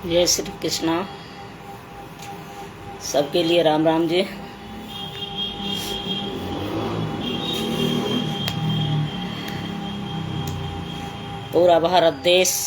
जय श्री कृष्णा। सबके लिए राम राम जी। पूरा भारत देश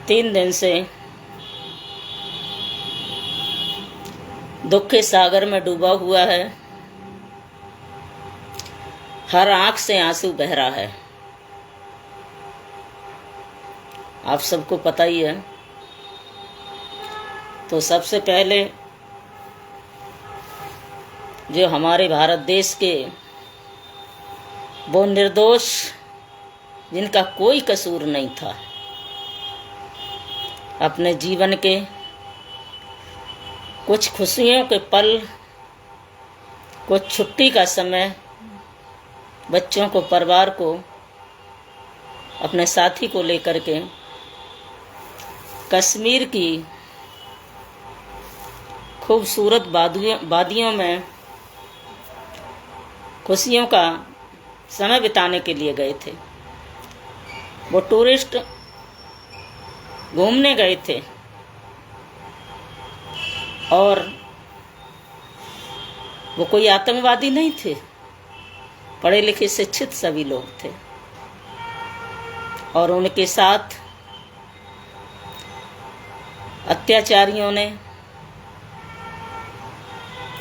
3 दिन से दुख के सागर में डूबा हुआ है। हर आंख से आंसू बह रहा है। आप सबको पता ही है। तो सबसे पहले जो हमारे भारत देश के वो निर्दोष जिनका कोई कसूर नहीं था, अपने जीवन के कुछ खुशियों के पल, कुछ छुट्टी का समय बच्चों को, परिवार को, अपने साथी को लेकर के कश्मीर की खूबसूरत वादियों में खुशियों का समय बिताने के लिए गए थे। वो टूरिस्ट घूमने गए थे और वो कोई आतंकवादी नहीं थे। पढ़े लिखे शिक्षित सभी लोग थे और उनके साथ अत्याचारियों ने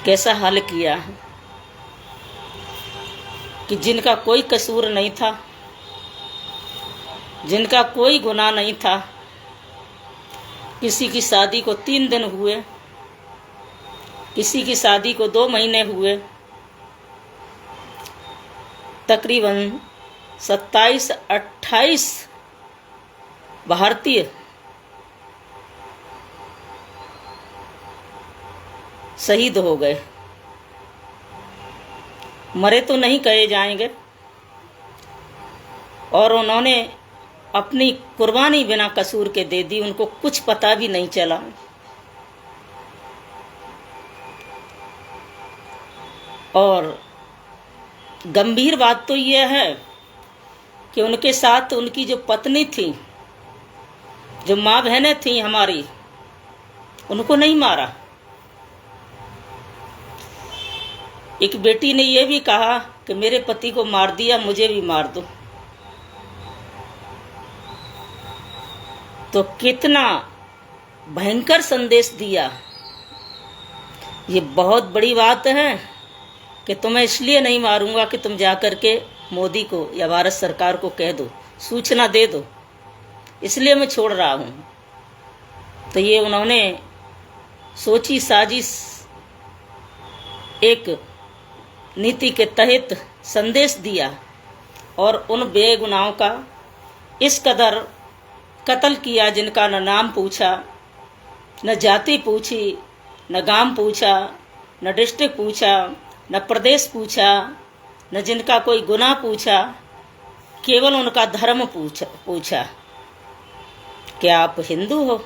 कैसा हाल किया कि जिनका कोई कसूर नहीं था, जिनका कोई गुनाह नहीं था, किसी की शादी को 3 दिन हुए, किसी की शादी को 2 महीने हुए, तकरीबन 27-28 भारतीय शहीद हो गए। मरे तो नहीं कहे जाएंगे। और उन्होंने अपनी कुर्बानी बिना कसूर के दे दी। उनको कुछ पता भी नहीं चला। और गंभीर बात तो यह है कि उनके साथ उनकी जो पत्नी थी, जो माँ बहनें थी हमारी, उनको नहीं मारा। एक बेटी ने यह भी कहा कि मेरे पति को मार दिया, मुझे भी मार दो। तो कितना भयंकर संदेश दिया। ये बहुत बड़ी बात है कि तुम्हें इसलिए नहीं मारूंगा कि तुम जाकर के मोदी को या भारत सरकार को कह दो, सूचना दे दो, इसलिए मैं छोड़ रहा हूं। तो ये उन्होंने सोची साजिश एक नीति के तहत संदेश दिया और उन बेगुनाहों का इस कदर कत्ल किया जिनका न नाम पूछा, न जाति पूछी, न गांव पूछा, न डिस्ट्रिक्ट पूछा, न प्रदेश पूछा, न जिनका कोई गुनाह पूछा, केवल उनका धर्म पूछा। क्या आप हिंदू हो?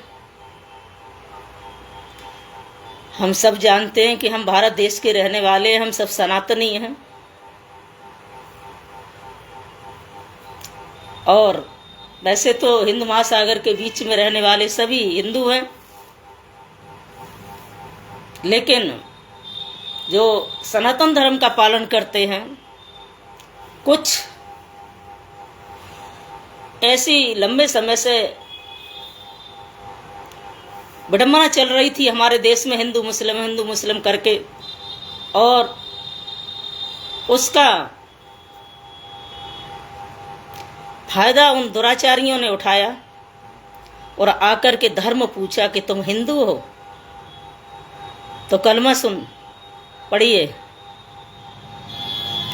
हम सब जानते हैं कि हम भारत देश के रहने वाले हैं, हम सब सनातनी हैं। और वैसे तो हिंद महासागर के बीच में रहने वाले सभी हिंदू हैं, लेकिन जो सनातन धर्म का पालन करते हैं, कुछ ऐसी लंबे समय से विडंबना चल रही थी हमारे देश में, हिंदू मुस्लिम करके, और उसका फायदा उन दुराचारियों ने उठाया और आकर के धर्म पूछा कि तुम हिंदू हो तो कलमा सुन पढ़िए।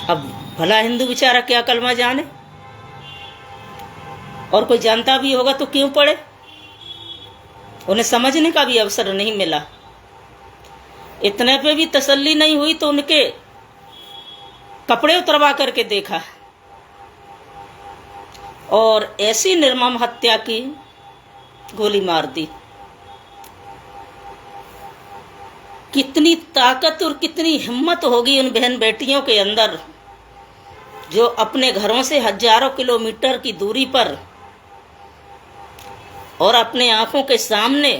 अब भला हिंदू बेचारा क्या कलमा जाने, और कोई जानता भी होगा तो क्यों पढ़े? उन्हें समझने का भी अवसर नहीं मिला। इतने पे भी तसल्ली नहीं हुई तो उनके कपड़े उतरवा करके देखा और ऐसी निर्मम हत्या की, गोली मार दी। कितनी ताकत और कितनी हिम्मत होगी उन बहन बेटियों के अंदर, जो अपने घरों से हजारों किलोमीटर की दूरी पर और अपने आंखों के सामने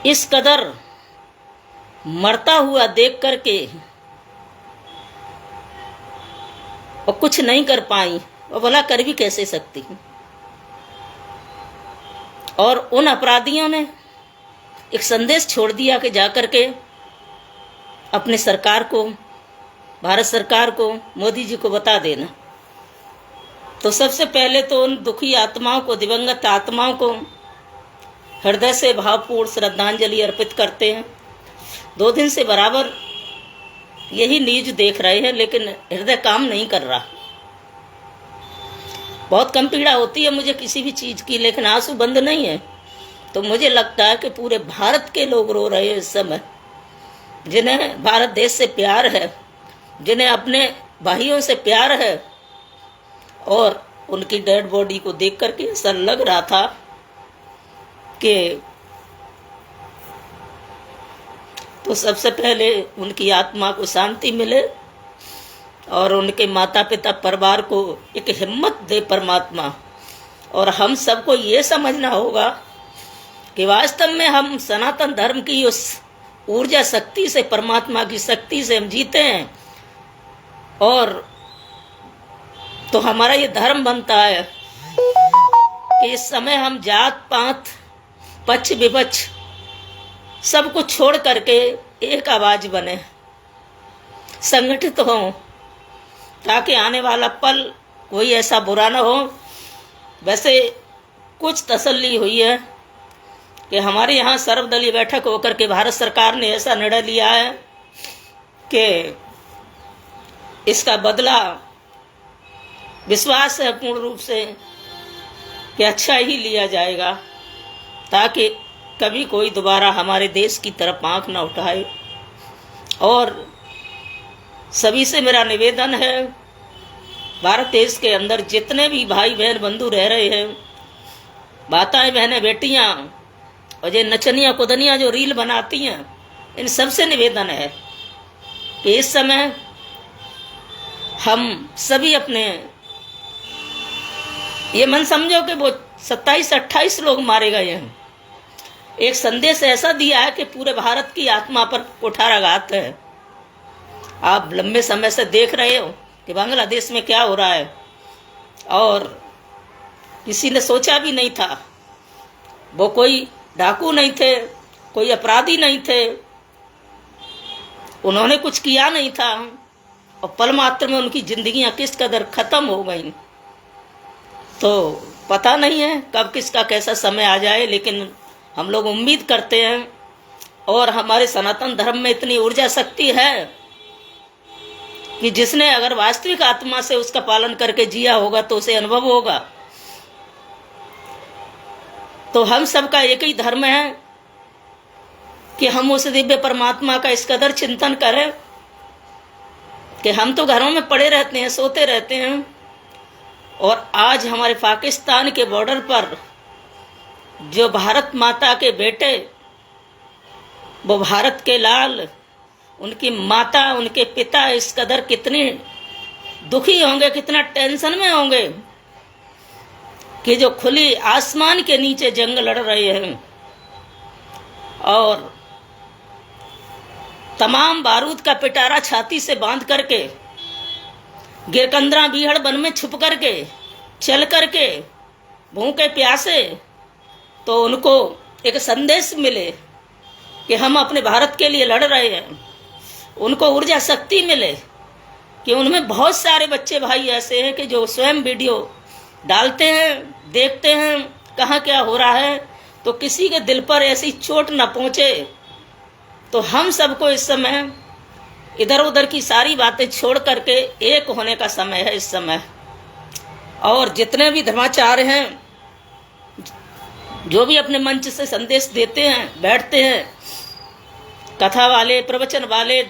इस कदर मरता हुआ देख करके और कुछ नहीं कर पाई, और भला कर भी कैसे सकती। और उन अपराधियों ने एक संदेश छोड़ दिया कि जाकर के अपने सरकार को, भारत सरकार को, मोदी जी को बता देना। तो सबसे पहले तो उन दुखी आत्माओं को, दिवंगत आत्माओं को हृदय से भावपूर्ण श्रद्धांजलि अर्पित करते हैं। 2 दिन से बराबर यही न्यूज देख रहे हैं, लेकिन हृदय काम नहीं कर रहा। बहुत कम पीड़ा होती है मुझे किसी भी चीज की, लेकिन आंसू बंद नहीं है। तो मुझे लगता है कि पूरे भारत के लोग रो रहे हैं इस समय, जिन्हें भारत देश से प्यार है, जिन्हें अपने भाइयों से प्यार है। और उनकी डेड बॉडी को देख करके ऐसा लग रहा था कि तो सबसे पहले उनकी आत्मा को शांति मिले और उनके माता पिता परिवार को एक हिम्मत दे परमात्मा। और हम सबको ये समझना होगा कि वास्तव में हम सनातन धर्म की उस ऊर्जा शक्ति से, परमात्मा की शक्ति से हम जीते हैं। और तो हमारा ये धर्म बनता है कि इस समय हम जात पात, पक्ष विपक्ष सब कुछ छोड़ करके एक आवाज बने, संगठित हों, ताकि आने वाला पल कोई ऐसा बुरा ना हो। वैसे कुछ तसल्ली हुई है कि हमारे यहाँ सर्वदलीय बैठक होकर के भारत सरकार ने ऐसा निर्णय लिया है कि इसका बदला, विश्वास है पूर्ण रूप से कि अच्छा ही लिया जाएगा, ताकि कभी कोई दोबारा हमारे देश की तरफ आंख न उठाए। और सभी से मेरा निवेदन है, भारत देश के अंदर जितने भी भाई बहन बंधु रह रहे हैं, माताएं बहनें बेटियां और ये नचनिया कुदनिया जो रील बनाती हैं, इन सबसे निवेदन है कि इस समय हम सभी अपने, ये मन समझो कि वो 27-28 लोग मारे गए हैं। एक संदेश ऐसा दिया है कि पूरे भारत की आत्मा पर कुठाराघात है। आप लंबे समय से देख रहे हो कि बांग्लादेश में क्या हो रहा है, और किसी ने सोचा भी नहीं था। वो कोई डाकू नहीं थे, कोई अपराधी नहीं थे, उन्होंने कुछ किया नहीं था, और पल मात्र में उनकी जिंदगियां किस कदर खत्म हो गई। तो पता नहीं है कब किसका कैसा समय आ जाए, लेकिन हम लोग उम्मीद करते हैं। और हमारे सनातन धर्म में इतनी ऊर्जा शक्ति है कि जिसने अगर वास्तविक आत्मा से उसका पालन करके जिया होगा तो उसे अनुभव होगा। तो हम सबका एक ही धर्म है कि हम उस दिव्य परमात्मा का इस कदर चिंतन करें कि हम तो घरों में पड़े रहते हैं, सोते रहते हैं, और आज हमारे पाकिस्तान के बॉर्डर पर जो भारत माता के बेटे, वो भारत के लाल, उनकी माता, उनके पिता इस कदर कितने दुखी होंगे, कितना टेंशन में होंगे कि जो खुली आसमान के नीचे जंग लड़ रहे हैं और तमाम बारूद का पिटारा छाती से बांध करके, गिरकंदरा बीहड़ वन में छुप करके, चल करके, भूखे प्यासे, तो उनको एक संदेश मिले कि हम अपने भारत के लिए लड़ रहे हैं। उनको ऊर्जा शक्ति मिले कि उनमें बहुत सारे बच्चे भाई ऐसे हैं कि जो स्वयं वीडियो डालते हैं, देखते हैं कहाँ क्या हो रहा है, तो किसी के दिल पर ऐसी चोट न पहुँचे। तो हम सबको इस समय इधर उधर की सारी बातें छोड़ करके एक होने का समय है इस समय। और जितने भी धर्माचार्य हैं, जो भी अपने मंच से संदेश देते हैं, बैठते हैं, कथा वाले, प्रवचन वाले,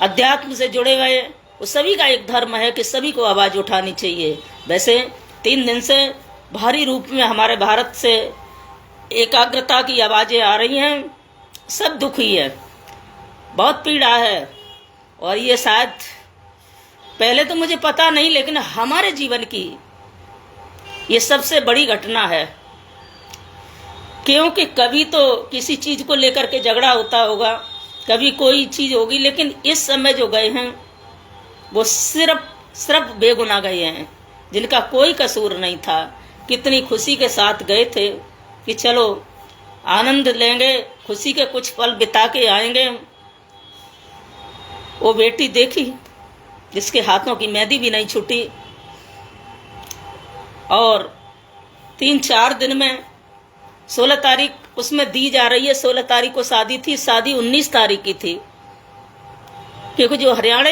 अध्यात्म से जुड़े गए, वो सभी का एक धर्म है कि सभी को आवाज़ उठानी चाहिए। वैसे 3 दिन से भारी रूप में हमारे भारत से एकाग्रता की आवाज़ें आ रही हैं। सब दुखी है, बहुत पीड़ा है, और ये शायद पहले तो मुझे पता नहीं, लेकिन हमारे जीवन की ये सबसे बड़ी घटना है, क्योंकि कभी तो किसी चीज को लेकर के झगड़ा होता होगा, कभी कोई चीज होगी, लेकिन इस समय जो गए हैं वो सिर्फ बेगुनाह गए हैं, जिनका कोई कसूर नहीं था। कितनी खुशी के साथ गए थे कि चलो आनंद लेंगे, खुशी के कुछ पल बिता के आएंगे। वो बेटी देखी जिसके हाथों की मेहंदी भी नहीं छूटी, और 3-4 दिन में 16 तारीख उसमें दी जा रही है। 16 तारीख को शादी थी, शादी 19 तारीख की थी, क्योंकि जो हरियाणा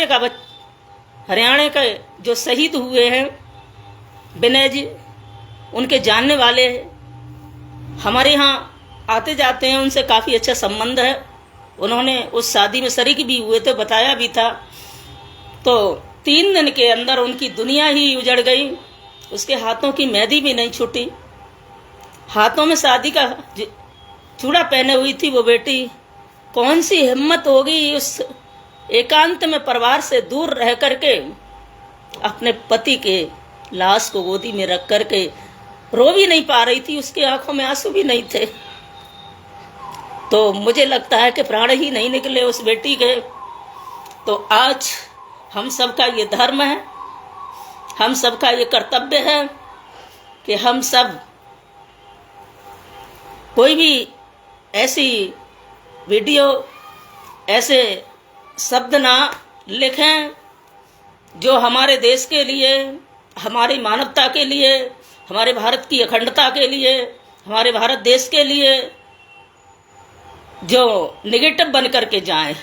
के जो शहीद हुए हैं विनय जी, उनके जानने वाले हमारे यहाँ आते जाते हैं, उनसे काफ़ी अच्छा संबंध है। उन्होंने उस शादी में शरीक भी हुए थे, बताया भी था। तो 3 दिन के अंदर उनकी दुनिया ही उजड़ गई, उसके हाथों की मेहंदी भी नहीं छूटी। हाथों में शादी का चूड़ा पहने हुई थी वो बेटी। कौन सी हिम्मत होगी उस एकांत में परिवार से दूर रह करके अपने पति के लाश को गोदी में रख करके रो भी नहीं पा रही थी, उसकी आंखों में आंसू भी नहीं थे। तो मुझे लगता है कि प्राण ही नहीं निकले उस बेटी के। तो आज हम सबका ये धर्म है, हम सबका ये कर्तव्य है कि हम सब कोई भी ऐसी वीडियो, ऐसे शब्द ना लिखें जो हमारे देश के लिए, हमारी मानवता के लिए, हमारे भारत की अखंडता के लिए, हमारे भारत देश के लिए जो नेगेटिव बन करके जाएं।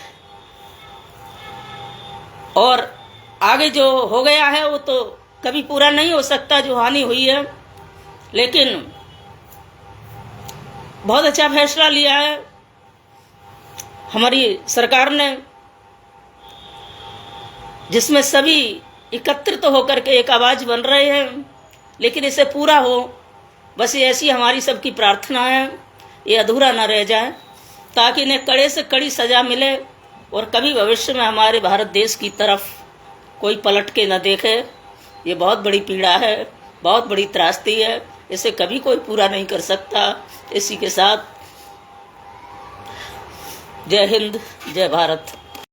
और आगे जो हो गया है वो तो कभी पूरा नहीं हो सकता, जो हानि हुई है। लेकिन बहुत अच्छा फैसला लिया है हमारी सरकार ने, जिसमें सभी एकत्रित होकर के एक आवाज बन रहे हैं। लेकिन इसे पूरा हो, बस ये ऐसी हमारी सबकी प्रार्थना है, ये अधूरा न रह जाए, ताकि इन्हें कड़े से कड़ी सजा मिले और कभी भविष्य में हमारे भारत देश की तरफ कोई पलट के न देखे। ये बहुत बड़ी पीड़ा है, बहुत बड़ी त्रासदी है, इसे कभी कोई पूरा नहीं कर सकता। इसी के साथ जय हिंद, जय भारत।